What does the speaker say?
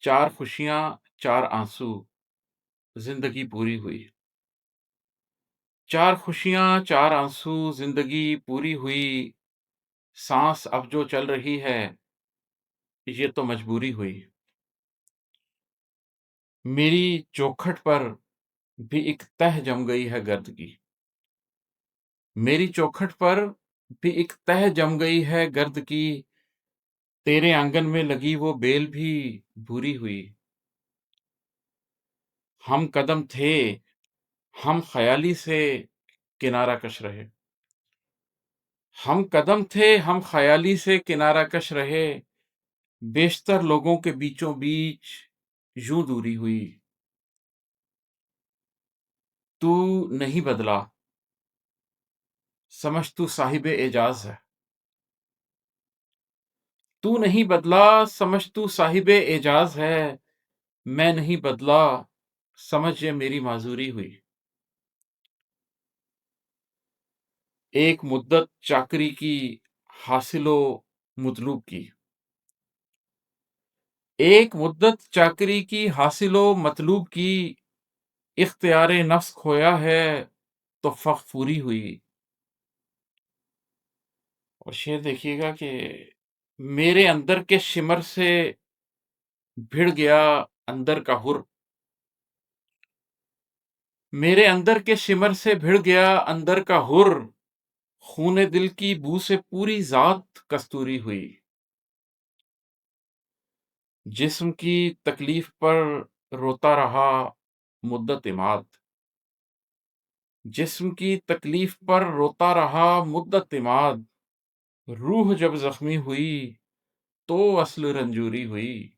चार खुशियाँ, चार आँसू, ज़िंदगी पूरी हुई। चार खुशियाँ, चार आँसू, ज़िंदगी पूरी हुई, साँस अब जो चल रही है, ये तो मजबूरी हुई। मेरी चौखट पर भी एक तह जम गई है गर्द की। मेरी चौखट पर भी एक तह जम गई है गर्द की, तेरे आँगन में लगी वो बेल भी भूरी हुई। हम कदम थे, हम ख़याली से किनारा कश रहे। हम कदम थे, हम ख़याली से किनारा कश रहे, बेशतर लोगों के बीचों-बीच यूँ दूरी हुई। तू नहीं बदला, समझ तू साहिब एजाज़ है। तू नहीं बदला, समझ तू साहिब एजाज़ है, मैं नहीं बदला, समझ ये मेरी माज़ूरी हुई। एक मुद्दत चाकरी की, हासिलो मतलूब की। एक मुद्दत चाकरी की, हासिलो मतलूब की, इख्तियारे नफ्स खोया है, तो फ़ग़्फ़ूरी हुई। और शेर देखिएगा कि मेरे अंदर के शिमर से भिड़ गया अंदर का हुर, मेरे अंदर के शिमर से भिड़ गया अंदर का हुर, खूने दिल की बू से पूरी ज़ात कस्तूरी हुई। जिस्म की तकलीफ पर रोता रहा मुद्दत इमाद, जिस्म की तकलीफ पर रोता रहा मुद्दत इमाद, रूह जब ज़ख्मी हुई तो अस्ल रंजूरी हुई।